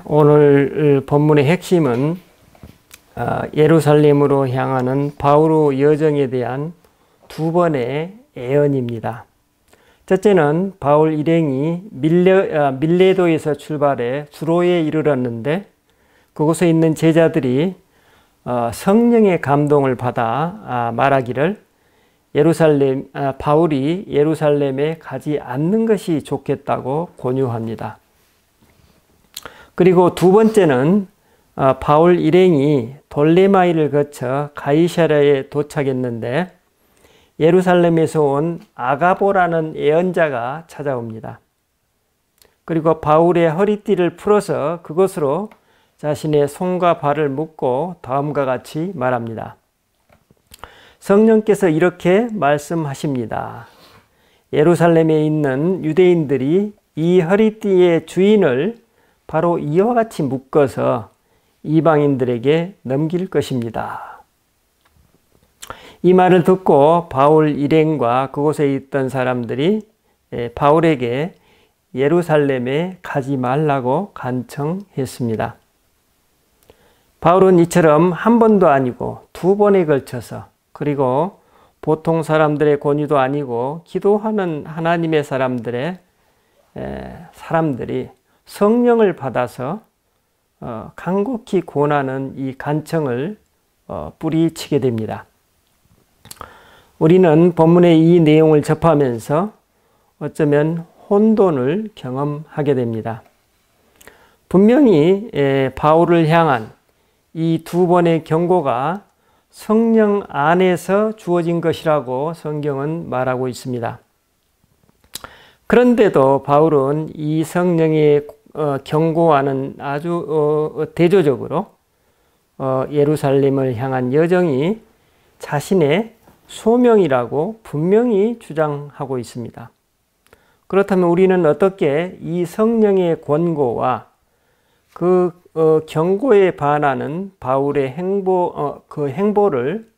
오늘 본문의 핵심은 예루살렘으로 향하는 바울의 여정에 대한 두 번의 애언입니다. 첫째는 바울 일행이 밀레도에서 출발해 수로에 이르렀는데 그곳에 있는 제자들이 성령의 감동을 받아 말하기를 바울이 예루살렘에 가지 않는 것이 좋겠다고 권유합니다. 그리고 두 번째는 바울 일행이 돌레마이를 거쳐 가이사랴에 도착했는데 예루살렘에서 온 아가보라는 예언자가 찾아옵니다. 그리고 바울의 허리띠를 풀어서 그것으로 자신의 손과 발을 묶고 다음과 같이 말합니다. 성령께서 이렇게 말씀하십니다. 예루살렘에 있는 유대인들이 이 허리띠의 주인을 바로 이와 같이 묶어서 이방인들에게 넘길 것입니다. 이 말을 듣고 바울 일행과 그곳에 있던 사람들이 바울에게 예루살렘에 가지 말라고 간청했습니다. 바울은 이처럼 한 번도 아니고 두 번에 걸쳐서, 그리고 보통 사람들의 권유도 아니고 기도하는 하나님의 사람들이 성령을 받아서 간곡히 권하는 이 간청을 뿌리치게 됩니다. 우리는 본문의 이 내용을 접하면서 어쩌면 혼돈을 경험하게 됩니다. 분명히 바울을 향한 이 두 번의 경고가 성령 안에서 주어진 것이라고 성경은 말하고 있습니다. 그런데도 바울은 이 성령의 경고와는 아주 대조적으로 예루살렘을 향한 여정이 자신의 소명이라고 분명히 주장하고 있습니다. 그렇다면 우리는 어떻게 이 성령의 권고와 그 경고에 반하는 바울의 그 행보를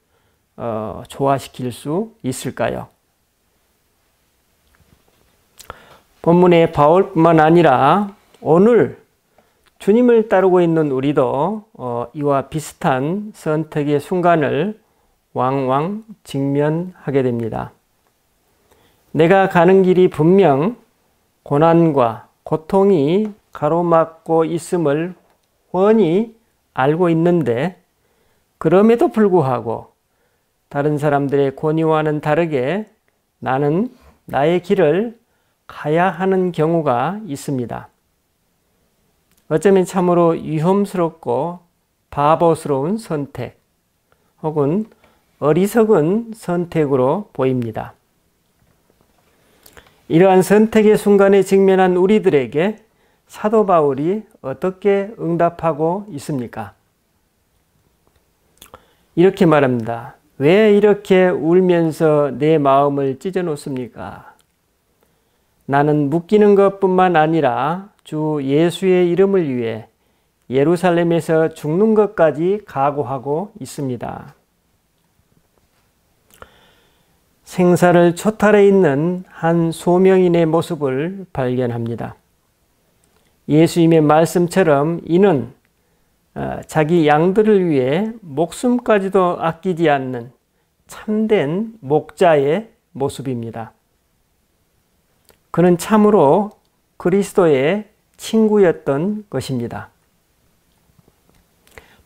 조화시킬 수 있을까요? 본문의 바울뿐만 아니라 오늘 주님을 따르고 있는 우리도 이와 비슷한 선택의 순간을 왕왕 직면하게 됩니다. 내가 가는 길이 분명 고난과 고통이 가로막고 있음을 훤히 알고 있는데, 그럼에도 불구하고 다른 사람들의 권유와는 다르게 나는 나의 길을 가야 하는 경우가 있습니다. 어쩌면 참으로 위험스럽고 바보스러운 선택 혹은 어리석은 선택으로 보입니다. 이러한 선택의 순간에 직면한 우리들에게 사도 바울이 어떻게 응답하고 있습니까? 이렇게 말합니다. 왜 이렇게 울면서 내 마음을 찢어 놓습니까? 나는 묶이는 것뿐만 아니라 주 예수의 이름을 위해 예루살렘에서 죽는 것까지 각오하고 있습니다. 생사를 초탈해 있는 한 소명인의 모습을 발견합니다. 예수님의 말씀처럼 이는 자기 양들을 위해 목숨까지도 아끼지 않는 참된 목자의 모습입니다. 그는 참으로 그리스도의 친구였던 것입니다.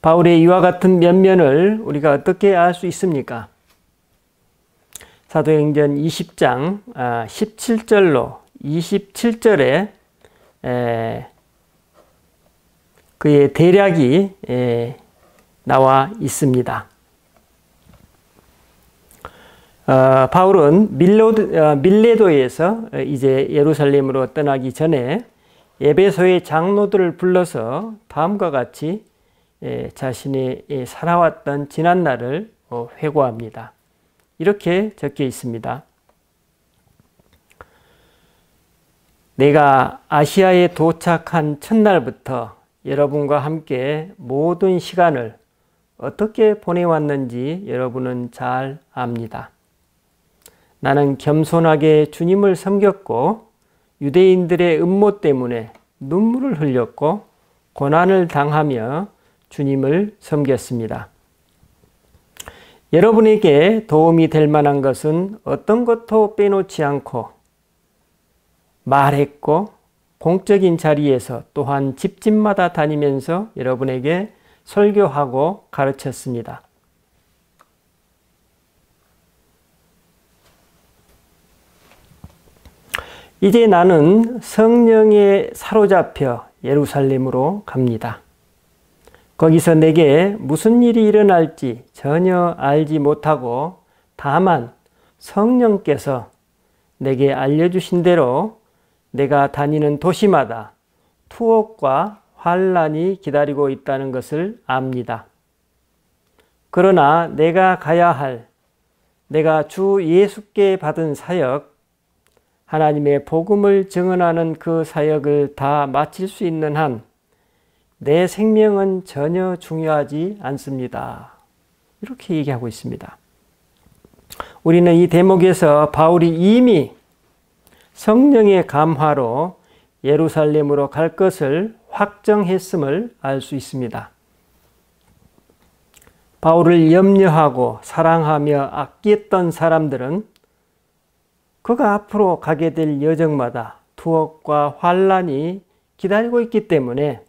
바울의 이와 같은 면면을 우리가 어떻게 알 수 있습니까? 사도행전 20장 17절로 27절에 그의 대략이 나와 있습니다. 바울은 밀레도에서 이제 예루살렘으로 떠나기 전에 에베소의 장로들을 불러서 다음과 같이 자신이 살아왔던 지난날을 회고합니다. 이렇게 적혀 있습니다. 내가 아시아에 도착한 첫날부터 여러분과 함께 모든 시간을 어떻게 보내왔는지 여러분은 잘 압니다. 나는 겸손하게 주님을 섬겼고 유대인들의 음모 때문에 눈물을 흘렸고 고난을 당하며 주님을 섬겼습니다. 여러분에게 도움이 될 만한 것은 어떤 것도 빼놓지 않고 말했고 공적인 자리에서 또한 집집마다 다니면서 여러분에게 설교하고 가르쳤습니다. 이제 나는 성령에 사로잡혀 예루살렘으로 갑니다. 거기서 내게 무슨 일이 일어날지 전혀 알지 못하고 다만 성령께서 내게 알려주신 대로 내가 다니는 도시마다 투옥과 환난이 기다리고 있다는 것을 압니다. 그러나 내가 가야 할, 내가 주 예수께 받은 사역, 하나님의 복음을 증언하는 그 사역을 다 마칠 수 있는 한 내 생명은 전혀 중요하지 않습니다. 이렇게 얘기하고 있습니다. 우리는 이 대목에서 바울이 이미 성령의 감화로 예루살렘으로 갈 것을 확정했음을 알 수 있습니다. 바울을 염려하고 사랑하며 아꼈던 사람들은 그가 앞으로 가게 될 여정마다 투옥과 환난이 기다리고 있기 때문에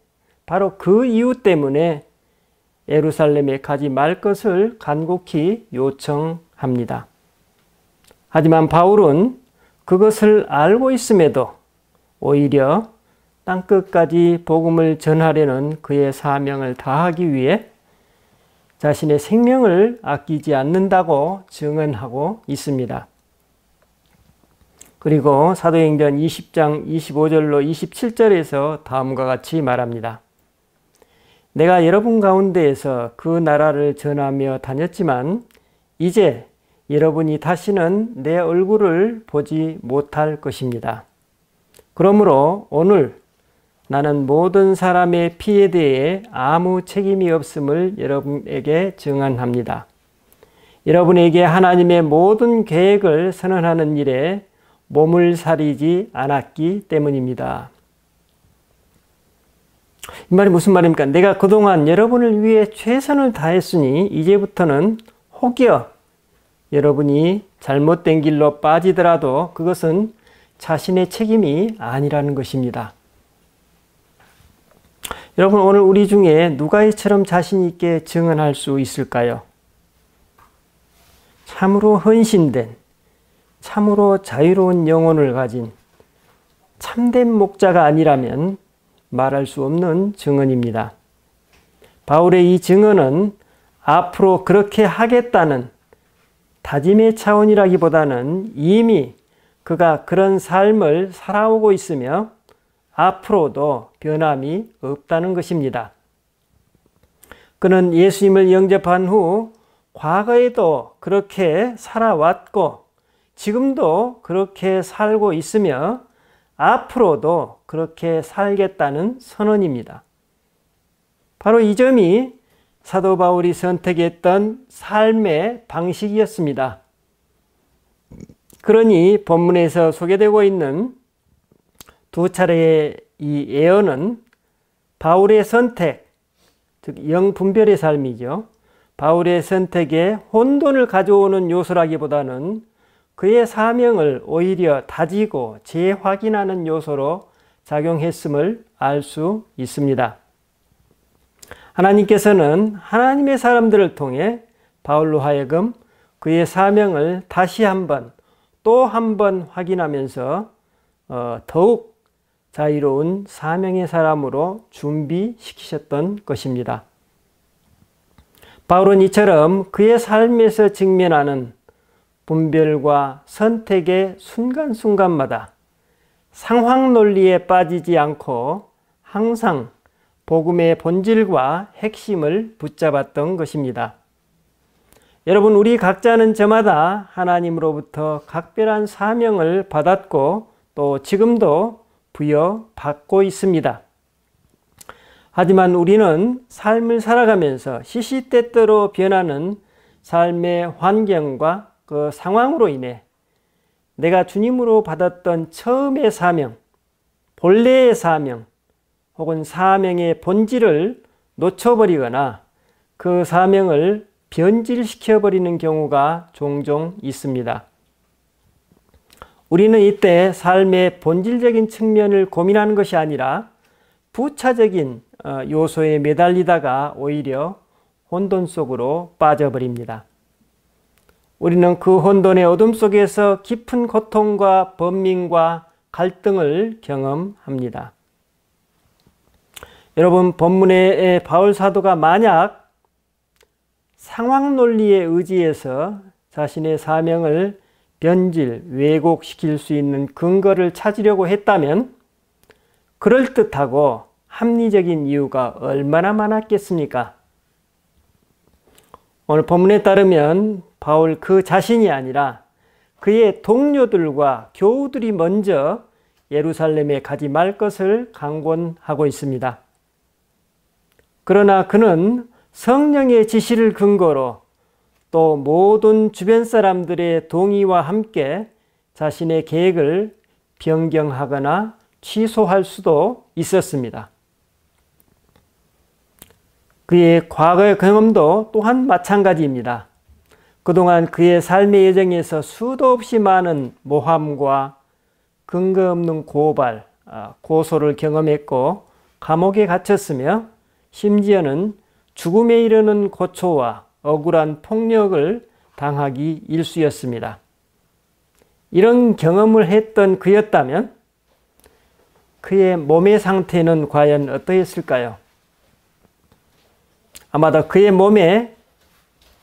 바로 그 이유 때문에 예루살렘에 가지 말 것을 간곡히 요청합니다. 하지만 바울은 그것을 알고 있음에도 오히려 땅끝까지 복음을 전하려는 그의 사명을 다하기 위해 자신의 생명을 아끼지 않는다고 증언하고 있습니다. 그리고 사도행전 20장 25절로 27절에서 다음과 같이 말합니다. 내가 여러분 가운데에서 그 나라를 전하며 다녔지만 이제 여러분이 다시는 내 얼굴을 보지 못할 것입니다. 그러므로 오늘 나는 모든 사람의 피에 대해 아무 책임이 없음을 여러분에게 증언합니다. 여러분에게 하나님의 모든 계획을 선언하는 일에 몸을 사리지 않았기 때문입니다. 이 말이 무슨 말입니까? 내가 그동안 여러분을 위해 최선을 다했으니 이제부터는 혹여 여러분이 잘못된 길로 빠지더라도 그것은 자신의 책임이 아니라는 것입니다. 여러분, 오늘 우리 중에 누가 이처럼 자신 있게 증언할 수 있을까요? 참으로 헌신된, 참으로 자유로운 영혼을 가진 참된 목자가 아니라면 말할 수 없는 증언입니다. 바울의 이 증언은 앞으로 그렇게 하겠다는 다짐의 차원이라기보다는 이미 그가 그런 삶을 살아오고 있으며 앞으로도 변함이 없다는 것입니다. 그는 예수님을 영접한 후 과거에도 그렇게 살아왔고 지금도 그렇게 살고 있으며 앞으로도 그렇게 살겠다는 선언입니다. 바로 이 점이 사도 바울이 선택했던 삶의 방식이었습니다. 그러니 본문에서 소개되고 있는 두 차례의 이 예언은 바울의 선택, 즉 영분별의 삶이죠. 바울의 선택에 혼돈을 가져오는 요소라기보다는 그의 사명을 오히려 다지고 재확인하는 요소로 작용했음을 알 수 있습니다. 하나님께서는 하나님의 사람들을 통해 바울로 하여금 그의 사명을 다시 한번 또 한 번 확인하면서 더욱 자유로운 사명의 사람으로 준비시키셨던 것입니다. 바울은 이처럼 그의 삶에서 직면하는 분별과 선택의 순간순간마다 상황 논리에 빠지지 않고 항상 복음의 본질과 핵심을 붙잡았던 것입니다. 여러분, 우리 각자는 저마다 하나님으로부터 각별한 사명을 받았고 또 지금도 부여받고 있습니다. 하지만 우리는 삶을 살아가면서 시시때때로 변하는 삶의 환경과 그 상황으로 인해 내가 주님으로 받았던 처음의 사명, 본래의 사명, 혹은 사명의 본질을 놓쳐버리거나 그 사명을 변질시켜버리는 경우가 종종 있습니다. 우리는 이때 삶의 본질적인 측면을 고민하는 것이 아니라 부차적인 요소에 매달리다가 오히려 혼돈 속으로 빠져버립니다. 우리는 그 혼돈의 어둠 속에서 깊은 고통과 번민과 갈등을 경험합니다. 여러분, 본문의 바울 사도가 만약 상황 논리에 의지해서 자신의 사명을 변질, 왜곡시킬 수 있는 근거를 찾으려고 했다면 그럴듯하고 합리적인 이유가 얼마나 많았겠습니까? 오늘 본문에 따르면 바울 그 자신이 아니라 그의 동료들과 교우들이 먼저 예루살렘에 가지 말 것을 강권하고 있습니다. 그러나 그는 성령의 지시를 근거로 또 모든 주변 사람들의 동의와 함께 자신의 계획을 변경하거나 취소할 수도 있었습니다. 그의 과거의 경험도 또한 마찬가지입니다. 그동안 그의 삶의 여정에서 수도 없이 많은 모함과 근거 없는 고발, 고소를 경험했고 감옥에 갇혔으며 심지어는 죽음에 이르는 고초와 억울한 폭력을 당하기 일쑤였습니다. 이런 경험을 했던 그였다면 그의 몸의 상태는 과연 어떠했을까요? 아마도 그의 몸에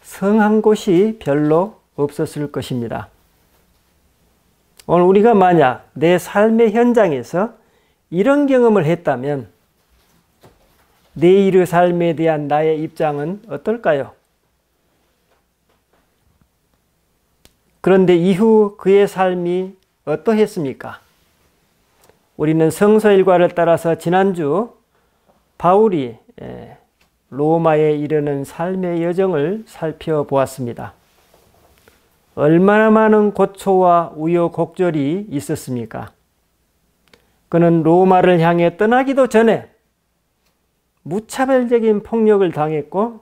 성한 곳이 별로 없었을 것입니다. 오늘 우리가 만약 내 삶의 현장에서 이런 경험을 했다면 내일의 삶에 대한 나의 입장은 어떨까요? 그런데 이후 그의 삶이 어떠했습니까? 우리는 성서 일과를 따라서 지난주 바울이 로마에 이르는 삶의 여정을 살펴보았습니다. 얼마나 많은 고초와 우여곡절이 있었습니까? 그는 로마를 향해 떠나기도 전에 무차별적인 폭력을 당했고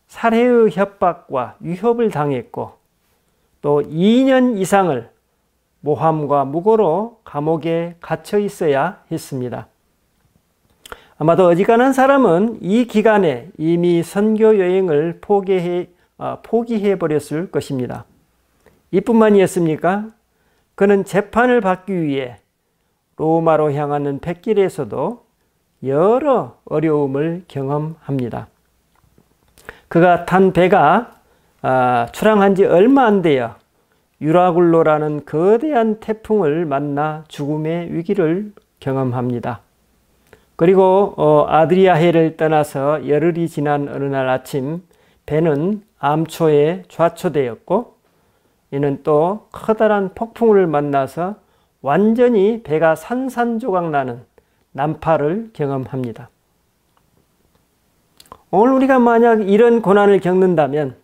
살해의 협박과 위협을 당했고 또 2년 이상을 모함과 무고로 감옥에 갇혀 있어야 했습니다. 아마도 어지간한 사람은 이 기간에 이미 선교 여행을 포기해 버렸을 것입니다. 이뿐만이었습니까? 그는 재판을 받기 위해 로마로 향하는 뱃길에서도 여러 어려움을 경험합니다. 그가 탄 배가 출항한 지 얼마 안 되어 유라굴로라는 거대한 태풍을 만나 죽음의 위기를 경험합니다. 그리고 아드리아해를 떠나서 열흘이 지난 어느 날 아침 배는 암초에 좌초되었고 이는 또 커다란 폭풍을 만나서 완전히 배가 산산조각 나는 난파를 경험합니다. 오늘 우리가 만약 이런 고난을 겪는다면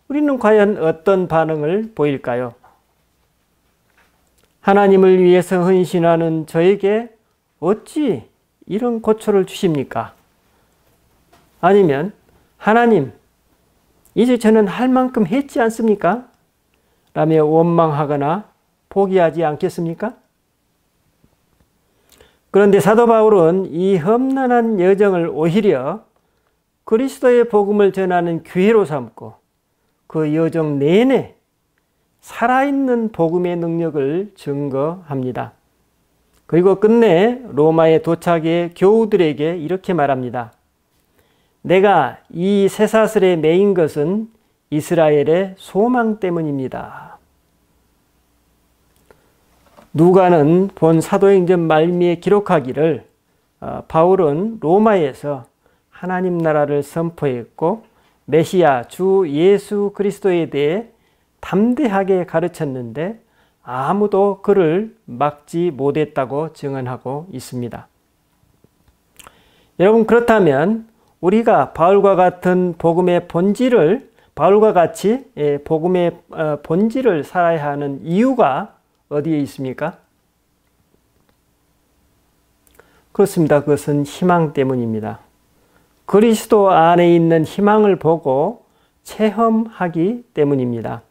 우리는 과연 어떤 반응을 보일까요? 하나님을 위해서 헌신하는 저에게 어찌 이런 고초를 주십니까? 아니면 하나님, 이제 저는 할 만큼 했지 않습니까? 라며 원망하거나 포기하지 않겠습니까? 그런데 사도 바울은 이 험난한 여정을 오히려 그리스도의 복음을 전하는 기회로 삼고 그 여정 내내 살아있는 복음의 능력을 증거합니다. 그리고 끝내 로마에 도착해 교우들에게 이렇게 말합니다. 내가 이 쇠사슬에 매인 것은 이스라엘의 소망 때문입니다. 누가는 본 사도행전 말미에 기록하기를 바울은 로마에서 하나님 나라를 선포했고 메시아 주 예수 그리스도에 대해 담대하게 가르쳤는데 아무도 그를 막지 못했다고 증언하고 있습니다. 여러분, 그렇다면 우리가 바울과 같은 복음의 본질을 바울과 같이 복음의 본질을 살아야 하는 이유가 어디에 있습니까? 그렇습니다. 그것은 희망 때문입니다. 그리스도 안에 있는 희망을 보고 체험하기 때문입니다.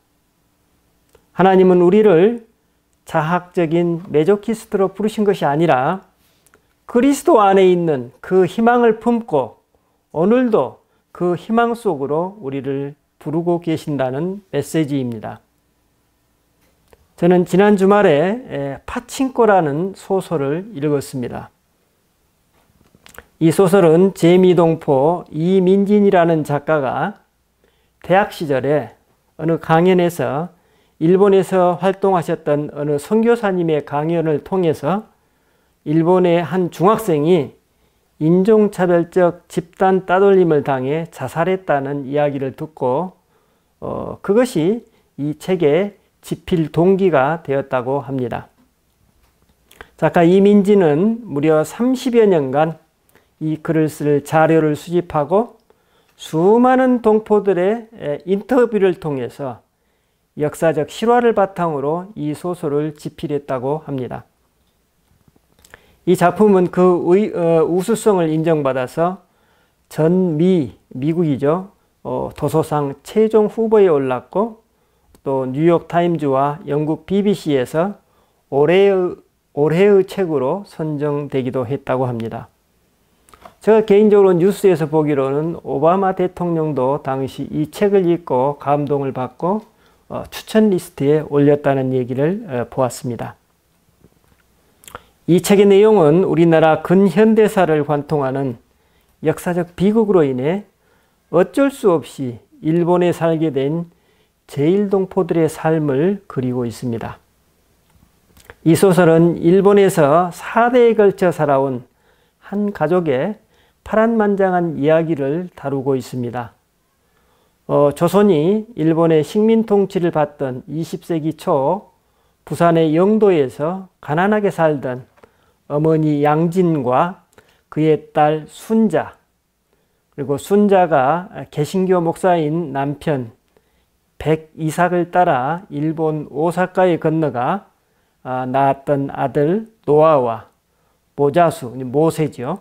하나님은 우리를 자학적인 메조키스트로 부르신 것이 아니라 그리스도 안에 있는 그 희망을 품고 오늘도 그 희망 속으로 우리를 부르고 계신다는 메시지입니다. 저는 지난 주말에 파친코라는 소설을 읽었습니다. 이 소설은 재미동포 이민진이라는 작가가 대학 시절에 어느 강연에서 일본에서 활동하셨던 어느 선교사님의 강연을 통해서 일본의 한 중학생이 인종차별적 집단 따돌림을 당해 자살했다는 이야기를 듣고 그것이 이 책의 집필 동기가 되었다고 합니다. 작가 이민진은 무려 30여 년간 이 글을 쓸 자료를 수집하고 수많은 동포들의 인터뷰를 통해서 역사적 실화를 바탕으로 이 소설을 집필했다고 합니다. 이 작품은 그 우수성을 인정받아서 미국이죠. 도서상 최종 후보에 올랐고 또 뉴욕타임즈와 영국 BBC에서 올해의 책으로 선정되기도 했다고 합니다. 제가 개인적으로 뉴스에서 보기로는 오바마 대통령도 당시 이 책을 읽고 감동을 받고 추천 리스트에 올렸다는 얘기를 보았습니다. 이 책의 내용은 우리나라 근현대사를 관통하는 역사적 비극으로 인해 어쩔 수 없이 일본에 살게 된 제일동포들의 삶을 그리고 있습니다. 이 소설은 일본에서 4대에 걸쳐 살아온 한 가족의 파란만장한 이야기를 다루고 있습니다. 조선이 일본의 식민 통치를 받던 20세기 초 부산의 영도에서 가난하게 살던 어머니 양진과 그의 딸 순자, 그리고 순자가 개신교 목사인 남편 백이삭을 따라 일본 오사카에 건너가 낳았던 아들 노아와 모세죠.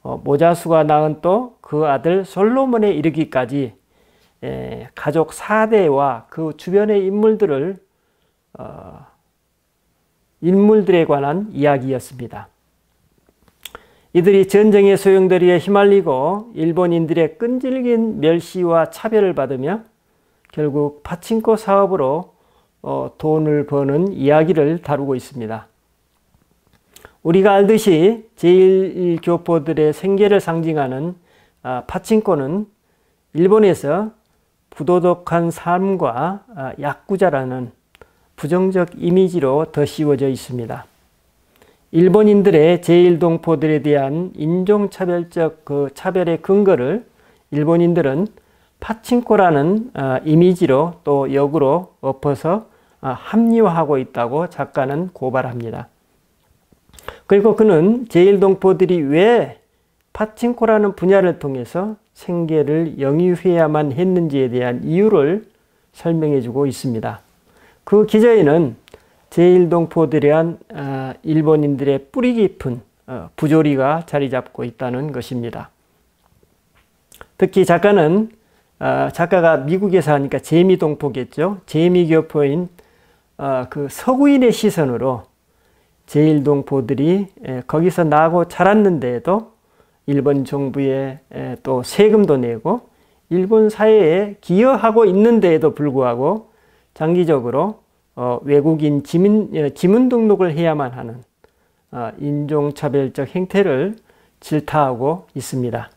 모자수가 낳은 또 그 아들 솔로몬에 이르기까지 가족 4대와 그 주변의 인물들에 관한 이야기였습니다. 이들이 전쟁의 소용돌이에 휘말리고 일본인들의 끈질긴 멸시와 차별을 받으며 결국 파친코 사업으로 돈을 버는 이야기를 다루고 있습니다. 우리가 알듯이 제1교포들의 생계를 상징하는 파친코는 일본에서 부도덕한 삶과 야쿠자라는 부정적 이미지로 더 씌워져 있습니다. 일본인들의 제1동포들에 대한 인종차별적 그 차별의 근거를 일본인들은 파친코라는 이미지로 또 역으로 엎어서 합리화하고 있다고 작가는 고발합니다. 그리고 그는 제1동포들이 왜 파친코라는 분야를 통해서 생계를 영위해야만 했는지에 대한 이유를 설명해 주고 있습니다. 그 기저에는 제1동포들에 대한 일본인들의 뿌리 깊은 부조리가 자리 잡고 있다는 것입니다. 특히 작가가 미국에서 하니까 재미동포겠죠. 재미교포인 그 서구인의 시선으로 제1동포들이 거기서 나고 자랐는데도 일본 정부에 또 세금도 내고 일본 사회에 기여하고 있는데에도 불구하고 장기적으로 외국인 지문 등록을 해야만 하는 인종차별적 행태를 질타하고 있습니다.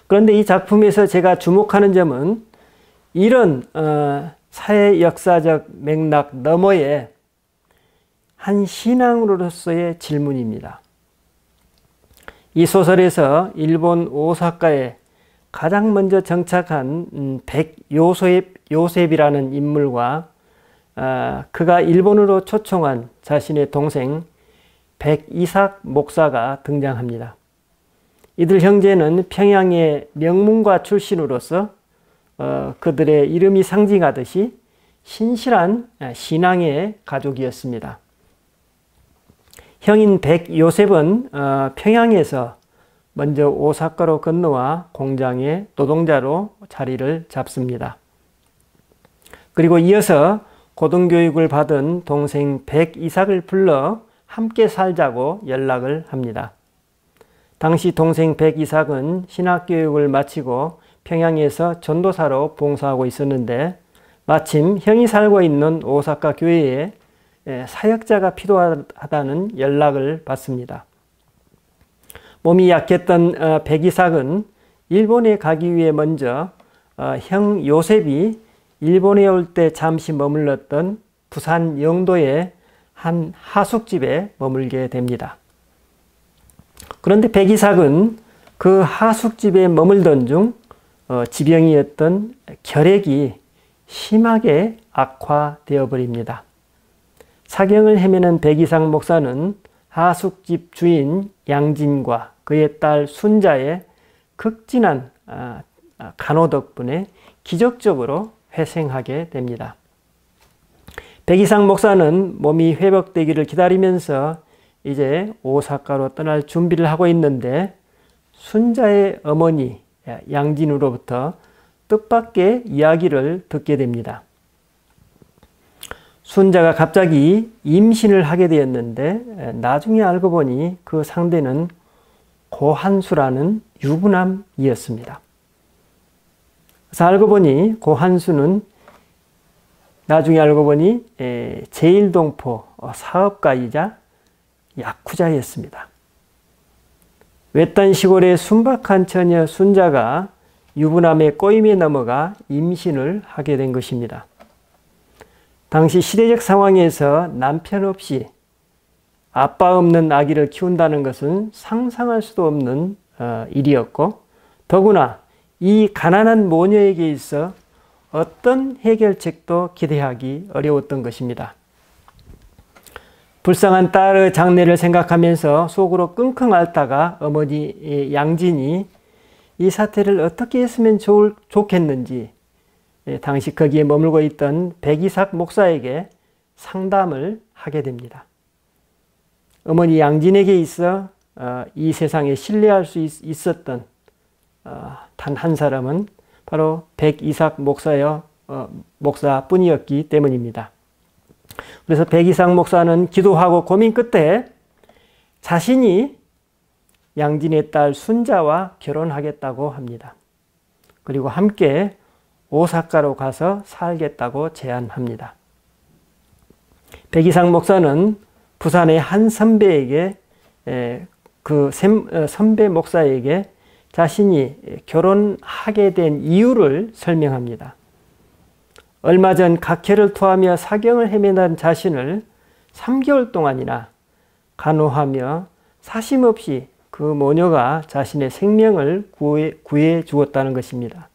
그런데 이 작품에서 제가 주목하는 점은 이런 사회 역사적 맥락 너머에 한 신앙으로서의 질문입니다. 이 소설에서 일본 오사카에 가장 먼저 정착한 백요셉이라는 인물과 그가 일본으로 초청한 자신의 동생 백이삭 목사가 등장합니다. 이들 형제는 평양의 명문가 출신으로서 그들의 이름이 상징하듯이 신실한 신앙의 가족이었습니다. 형인 백요셉은 평양에서 먼저 오사카로 건너와 공장의 노동자로 자리를 잡습니다. 그리고 이어서 고등교육을 받은 동생 백이삭을 불러 함께 살자고 연락을 합니다. 당시 동생 백이삭은 신학교육을 마치고 평양에서 전도사로 봉사하고 있었는데 마침 형이 살고 있는 오사카 교회에 사역자가 필요하다는 연락을 받습니다. 몸이 약했던 백이삭은 일본에 가기 위해 먼저 형 요셉이 일본에 올 때 잠시 머물렀던 부산 영도의 한 하숙집에 머물게 됩니다. 그런데 백이삭은 그 하숙집에 머물던 중 지병이었던 결핵이 심하게 악화되어 버립니다. 사경을 헤매는 백이삭 목사는 하숙집 주인 양진과 그의 딸 순자의 극진한 간호 덕분에 기적적으로 회생하게 됩니다. 백이삭 목사는 몸이 회복되기를 기다리면서 이제 오사카로 떠날 준비를 하고 있는데 순자의 어머니 양진으로부터 뜻밖의 이야기를 듣게 됩니다. 순자가 갑자기 임신을 하게 되었는데 나중에 알고 보니 그 상대는 고한수라는 유부남이었습니다. 그래서 알고 보니 고한수는 나중에 알고 보니 제1동포 사업가이자 야쿠자였습니다. 외딴 시골의 순박한 처녀 순자가 유부남의 꼬임에 넘어가 임신을 하게 된 것입니다. 당시 시대적 상황에서 남편 없이 아빠 없는 아기를 키운다는 것은 상상할 수도 없는 일이었고 더구나 이 가난한 모녀에게 있어 어떤 해결책도 기대하기 어려웠던 것입니다. 불쌍한 딸의 장래를 생각하면서 속으로 끙끙 앓다가 어머니 양진이 이 사태를 어떻게 했으면 좋겠는지 당시 거기에 머물고 있던 백이삭 목사에게 상담을 하게 됩니다. 어머니 양진에게 있어 이 세상에 신뢰할 수 있었던 단 한 사람은 바로 백이삭 목사뿐이었기 때문입니다. 그래서 백이삭 목사는 기도하고 고민 끝에 자신이 양진의 딸 순자와 결혼하겠다고 합니다. 그리고 함께 오사카로 가서 살겠다고 제안합니다. 백이삭 목사는 부산의 한 선배에게 그 선배 목사에게 자신이 결혼하게 된 이유를 설명합니다. 얼마 전 각혈을 토하며 사경을 헤매던 자신을 3개월 동안이나 간호하며 사심없이 그 모녀가 자신의 생명을 구해 주었다는 것입니다.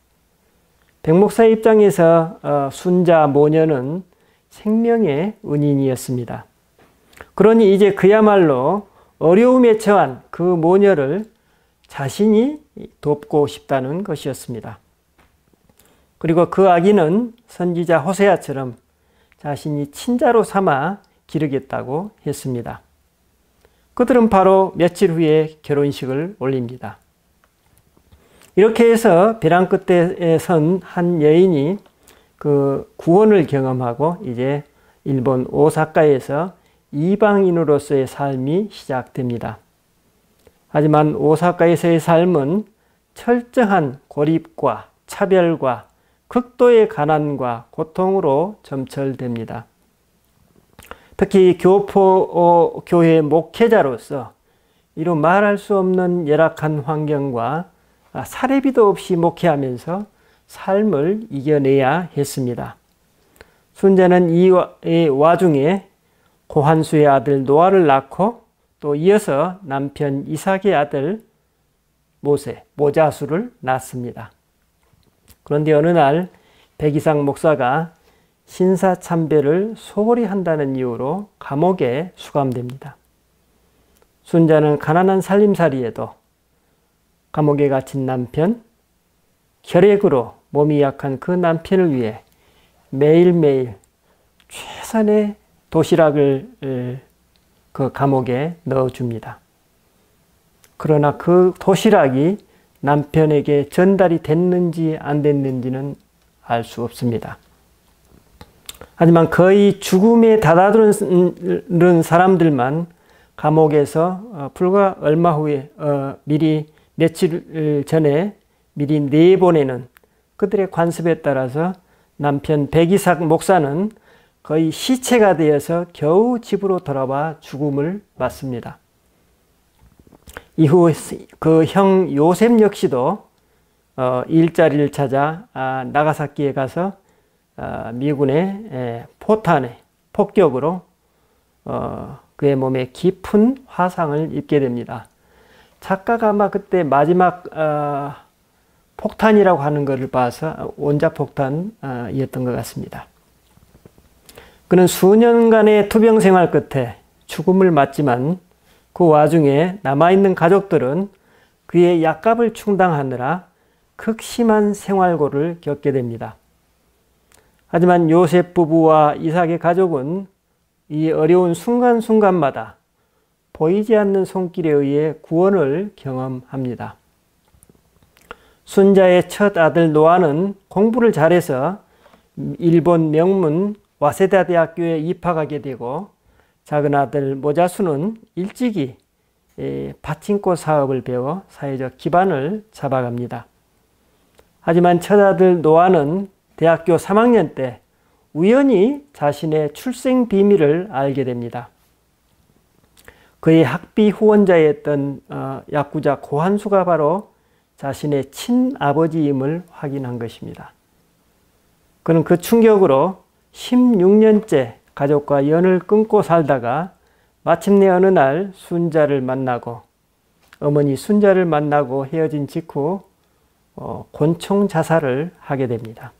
백 목사의 입장에서 순자 모녀는 생명의 은인이었습니다. 그러니 이제 그야말로 어려움에 처한 그 모녀를 자신이 돕고 싶다는 것이었습니다. 그리고 그 아기는 선지자 호세아처럼 자신이 친자로 삼아 기르겠다고 했습니다. 그들은 바로 며칠 후에 결혼식을 올립니다. 이렇게 해서 벼랑 끝에 선 한 여인이 그 구원을 경험하고 이제 일본 오사카에서 이방인으로서의 삶이 시작됩니다. 하지만 오사카에서의 삶은 철저한 고립과 차별과 극도의 가난과 고통으로 점철됩니다. 특히 교포 교회 목회자로서 이루 말할 수 없는 열악한 환경과 사례비도 없이 목회하면서 삶을 이겨내야 했습니다. 순자는 이 와중에 고한수의 아들 노아를 낳고 또 이어서 남편 이삭의 아들 모자수를 낳습니다. 그런데 어느 날 백이삭 목사가 신사참배를 소홀히 한다는 이유로 감옥에 수감됩니다. 순자는 가난한 살림살이에도 감옥에 갇힌 남편, 결핵으로 몸이 약한 그 남편을 위해 매일매일 최선의 도시락을 그 감옥에 넣어줍니다. 그러나 그 도시락이 남편에게 전달이 됐는지 안 됐는지는 알 수 없습니다. 하지만 거의 죽음에 다다른 사람들만 감옥에서 불과 얼마 후에 미리 며칠 전에 미리 내보내는 그들의 관습에 따라서 남편 백이삭 목사는 거의 시체가 되어서 겨우 집으로 돌아와 죽음을 맞습니다. 이후 그 형 요셉 역시도 일자리를 찾아 나가사키에 가서 미군의 포탄에 폭격으로 그의 몸에 깊은 화상을 입게 됩니다. 작가가 아마 그때 마지막 폭탄이라고 하는 것을 봐서 원자폭탄이었던 것 같습니다. 그는 수년간의 투병 생활 끝에 죽음을 맞지만 그 와중에 남아있는 가족들은 그의 약값을 충당하느라 극심한 생활고를 겪게 됩니다. 하지만 요셉 부부와 이삭의 가족은 이 어려운 순간순간마다 보이지 않는 손길에 의해 구원을 경험합니다. 순자의 첫 아들 노아는 공부를 잘해서 일본 명문 와세다 대학교에 입학하게 되고 작은 아들 모자수는 일찍이 파친코 사업을 배워 사회적 기반을 잡아갑니다. 하지만 첫 아들 노아는 대학교 3학년 때 우연히 자신의 출생 비밀을 알게 됩니다. 그의 학비 후원자였던 야쿠자 고한수가 바로 자신의 친아버지임을 확인한 것입니다. 그는 그 충격으로 16년째 가족과 연을 끊고 살다가 마침내 어느 날 순자를 만나고 어머니 순자를 만나고 헤어진 직후 곤충 자살을 하게 됩니다.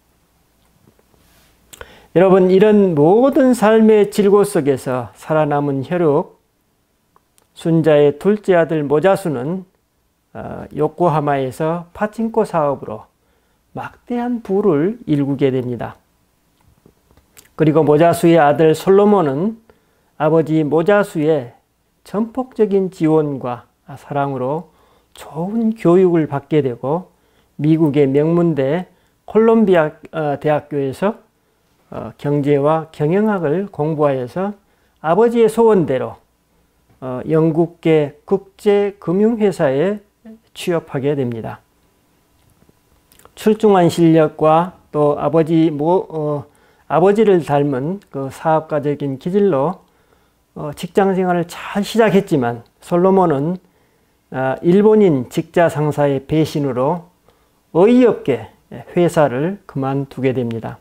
여러분, 이런 모든 삶의 질고 속에서 살아남은 혈육 순자의 둘째 아들 모자수는 요코하마에서 파친코 사업으로 막대한 부를 일구게 됩니다. 그리고 모자수의 아들 솔로몬은 아버지 모자수의 전폭적인 지원과 사랑으로 좋은 교육을 받게 되고 미국의 명문대 콜롬비아 대학교에서 경제와 경영학을 공부하여서 아버지의 소원대로 영국계 국제금융회사에 취업하게 됩니다. 출중한 실력과 또 아버지를 닮은 그 사업가적인 기질로 직장 생활을 잘 시작했지만 솔로몬은 일본인 직자 상사의 배신으로 어이없게 회사를 그만두게 됩니다.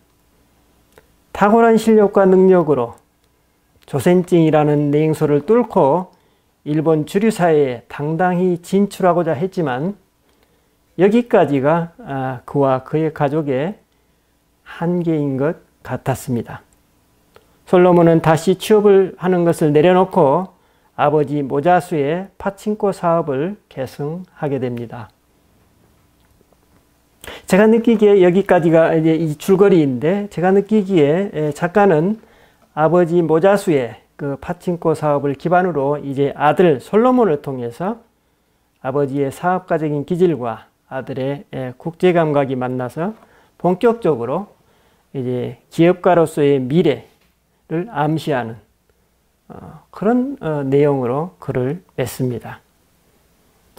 탁월한 실력과 능력으로 조센증이라는 냉소를 뚫고 일본 주류사회에 당당히 진출하고자 했지만 여기까지가 그와 그의 가족의 한계인 것 같았습니다. 솔로몬은 다시 취업을 하는 것을 내려놓고 아버지 모자수의 파친코 사업을 계승하게 됩니다. 제가 느끼기에 여기까지가 이제 이 줄거리인데 제가 느끼기에 작가는 아버지 모자수의 그 파친코 사업을 기반으로 이제 아들 솔로몬을 통해서 아버지의 사업가적인 기질과 아들의 국제 감각이 만나서 본격적으로 이제 기업가로서의 미래를 암시하는 그런 내용으로 글을 냈습니다.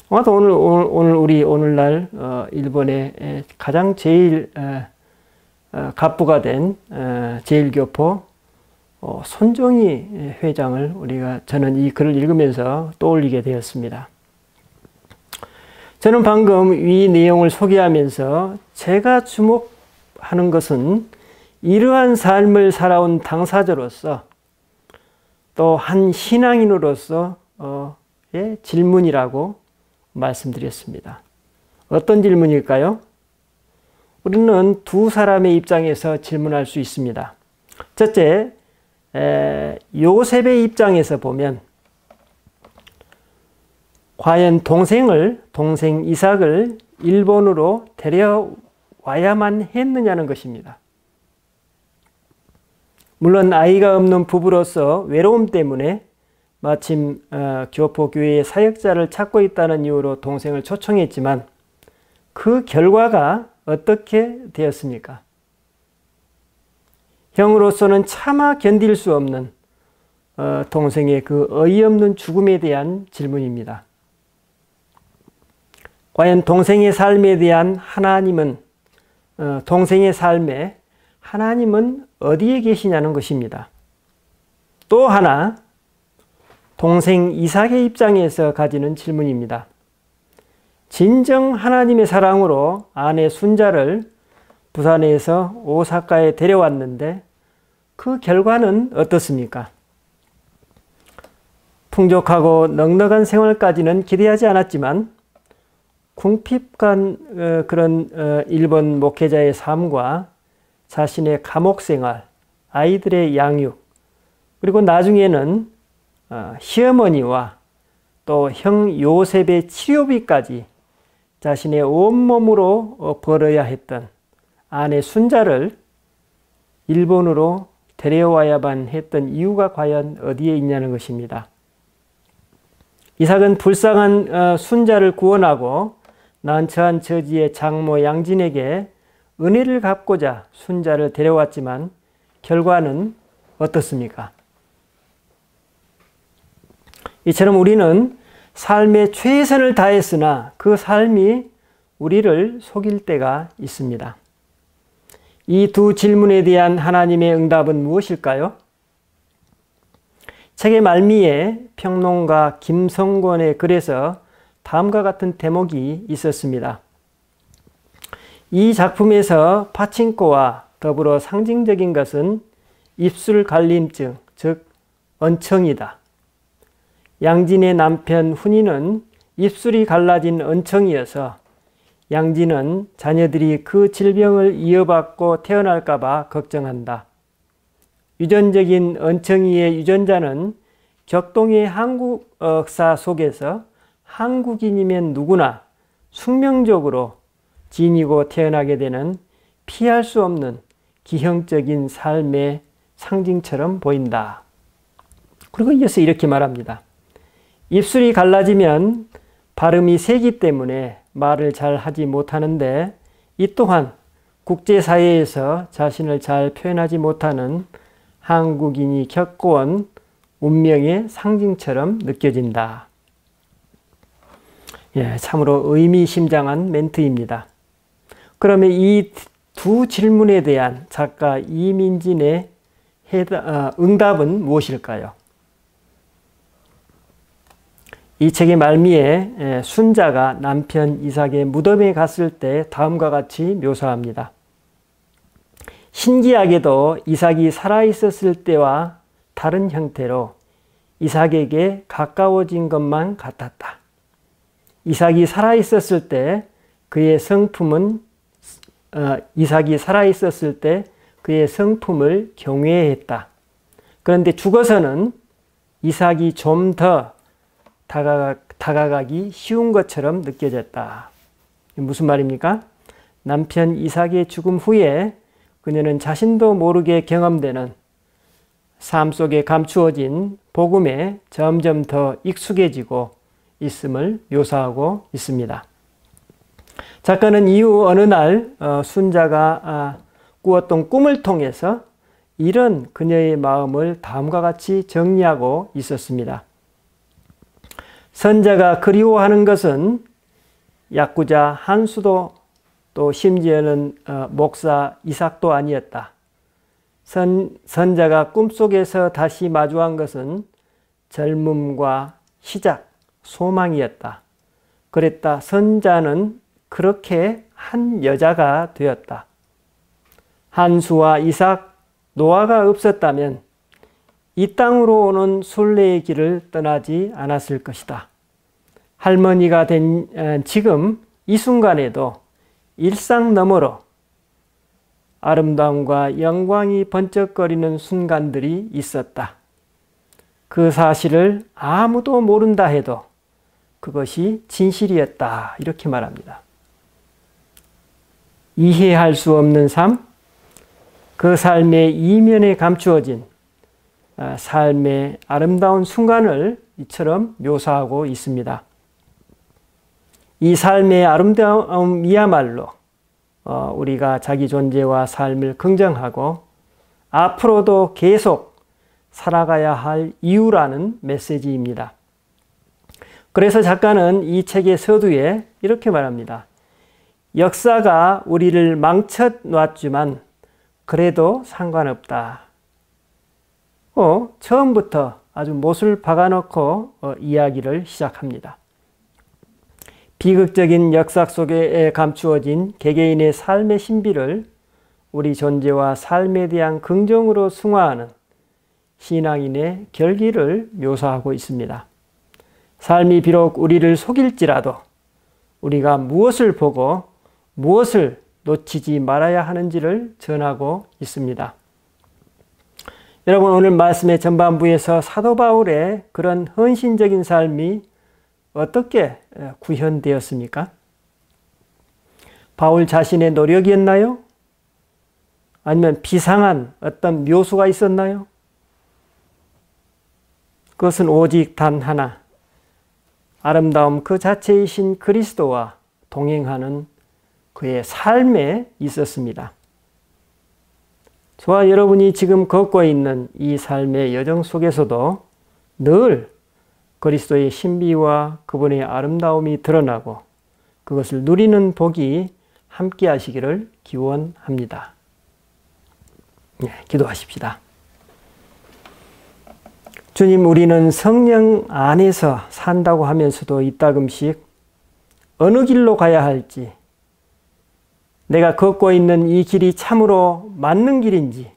오늘날 일본의 가장 제일 갑부가 된 제일교포 손정희 회장을 저는 이 글을 읽으면서 떠올리게 되었습니다. 저는 방금 이 내용을 소개하면서 제가 주목하는 것은 이러한 삶을 살아온 당사자로서 또 한 신앙인으로서의 질문이라고 말씀드렸습니다. 어떤 질문일까요? 우리는 두 사람의 입장에서 질문할 수 있습니다. 첫째, 요셉의 입장에서 보면 과연 동생 이삭을 일본으로 데려와야만 했느냐는 것입니다. 물론 아이가 없는 부부로서 외로움 때문에 마침 교포교회의 사역자를 찾고 있다는 이유로 동생을 초청했지만 그 결과가 어떻게 되었습니까? 형으로서는 차마 견딜 수 없는 동생의 그 어이없는 죽음에 대한 질문입니다. 과연 동생의 삶에 대한 동생의 삶에 하나님은 어디에 계시냐는 것입니다. 또 하나, 동생 이삭의 입장에서 가지는 질문입니다. 진정 하나님의 사랑으로 아내 순자를 부산에서 오사카에 데려왔는데 그 결과는 어떻습니까? 풍족하고 넉넉한 생활까지는 기대하지 않았지만 궁핍한 그런 일본 목회자의 삶과 자신의 감옥 생활, 아이들의 양육, 그리고 나중에는 시어머니와 또 형 요셉의 치료비까지 자신의 온몸으로 벌어야 했던 아내 순자를 일본으로 데려와야만 했던 이유가 과연 어디에 있냐는 것입니다. 이삭은 불쌍한 순자를 구원하고 난처한 처지의 장모 양진에게 은혜를 갚고자 순자를 데려왔지만 결과는 어떻습니까? 이처럼 우리는 삶의 최선을 다했으나 그 삶이 우리를 속일 때가 있습니다. 이 두 질문에 대한 하나님의 응답은 무엇일까요? 책의 말미에 평론가 김성권의 글에서 다음과 같은 대목이 있었습니다. 이 작품에서 파친코와 더불어 상징적인 것은 입술 갈림증, 즉 언청이다. 양진의 남편 훈이는 입술이 갈라진 언청이어서 양진은 자녀들이 그 질병을 이어받고 태어날까 봐 걱정한다. 유전적인 언청이의 유전자는 격동의 한국사 속에서 한국인이면 누구나 숙명적으로 지니고 태어나게 되는 피할 수 없는 기형적인 삶의 상징처럼 보인다. 그리고 이어서 이렇게 말합니다. 입술이 갈라지면 발음이 세기 때문에 말을 잘 하지 못하는데 이 또한 국제사회에서 자신을 잘 표현하지 못하는 한국인이 겪어온 운명의 상징처럼 느껴진다. 참으로 의미심장한 멘트입니다. 그러면 이 두 질문에 대한 작가 이민진의 응답은 무엇일까요? 이 책의 말미에 순자가 남편 이삭의 무덤에 갔을 때 다음과 같이 묘사합니다. 신기하게도 이삭이 살아있었을 때와 다른 형태로 이삭에게 가까워진 것만 같았다. 이삭이 살아있었을 때 그의 성품을 경외했다. 그런데 죽어서는 이삭이 좀 더 다가가기 쉬운 것처럼 느껴졌다. 무슨 말입니까? 남편 이삭의 죽음 후에 그녀는 자신도 모르게 경험되는 삶 속에 감추어진 복음에 점점 더 익숙해지고 있음을 묘사하고 있습니다. 작가는 이후 어느 날 순자가 꾸었던 꿈을 통해서 이런 그녀의 마음을 다음과 같이 정리하고 있었습니다. 선자가 그리워하는 것은 약구자 한수도 또 심지어는 목사 이삭도 아니었다. 선자가 꿈속에서 다시 마주한 것은 젊음과 시작, 소망이었다. 그랬다. 선자는 그렇게 한 여자가 되었다. 한수와 이삭, 노아가 없었다면 이 땅으로 오는 순례의 길을 떠나지 않았을 것이다. 할머니가 된 지금 이 순간에도 일상 너머로 아름다움과 영광이 번쩍거리는 순간들이 있었다. 그 사실을 아무도 모른다 해도 그것이 진실이었다. 이렇게 말합니다. 이해할 수 없는 삶, 그 삶의 이면에 감추어진 삶의 아름다운 순간을 이처럼 묘사하고 있습니다. 이 삶의 아름다움이야말로 우리가 자기 존재와 삶을 긍정하고 앞으로도 계속 살아가야 할 이유라는 메시지입니다. 그래서 작가는 이 책의 서두에 이렇게 말합니다. 역사가 우리를 망쳐놨지만 그래도 상관없다. 처음부터 아주 못을 박아놓고 이야기를 시작합니다. 비극적인 역사 속에 감추어진 개개인의 삶의 신비를 우리 존재와 삶에 대한 긍정으로 승화하는 신앙인의 결기를 묘사하고 있습니다. 삶이 비록 우리를 속일지라도 우리가 무엇을 보고 무엇을 놓치지 말아야 하는지를 전하고 있습니다. 여러분, 오늘 말씀의 전반부에서 사도 바울의 그런 헌신적인 삶이 어떻게 구현되었습니까? 바울 자신의 노력이었나요? 아니면 비상한 어떤 묘수가 있었나요? 그것은 오직 단 하나, 아름다움 그 자체이신 그리스도와 동행하는 그의 삶에 있었습니다. 저와 여러분이 지금 걷고 있는 이 삶의 여정 속에서도 늘 그리스도의 신비와 그분의 아름다움이 드러나고 그것을 누리는 복이 함께 하시기를 기원합니다. 기도하십시다. 주님, 우리는 성령 안에서 산다고 하면서도 이따금씩 어느 길로 가야 할지, 내가 걷고 있는 이 길이 참으로 맞는 길인지,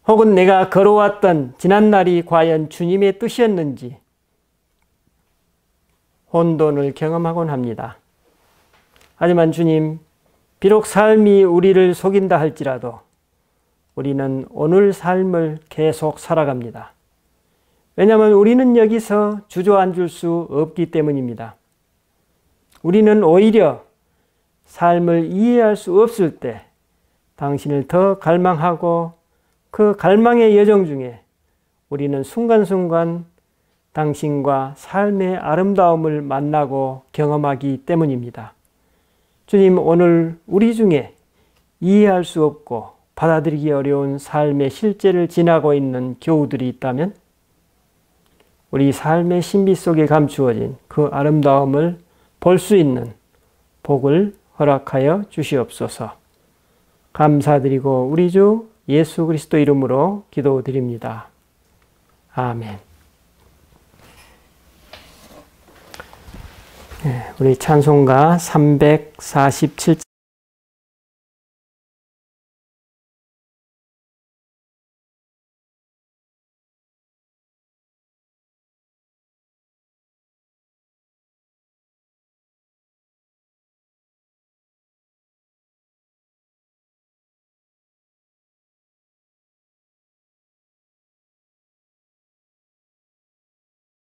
혹은 내가 걸어왔던 지난날이 과연 주님의 뜻이었는지 혼돈을 경험하곤 합니다. 하지만 주님, 비록 삶이 우리를 속인다 할지라도 우리는 오늘 삶을 계속 살아갑니다. 왜냐하면 우리는 여기서 주저앉을 수 없기 때문입니다. 우리는 오히려 삶을 이해할 수 없을 때 당신을 더 갈망하고 그 갈망의 여정 중에 우리는 순간순간 당신과 삶의 아름다움을 만나고 경험하기 때문입니다. 주님, 오늘 우리 중에 이해할 수 없고 받아들이기 어려운 삶의 실제를 지나고 있는 교우들이 있다면 우리 삶의 신비 속에 감추어진 그 아름다움을 볼 수 있는 복을 허락하여 주시옵소서. 감사드리고 우리 주 예수 그리스도 이름으로 기도드립니다. 아멘. 우리 찬송가 347장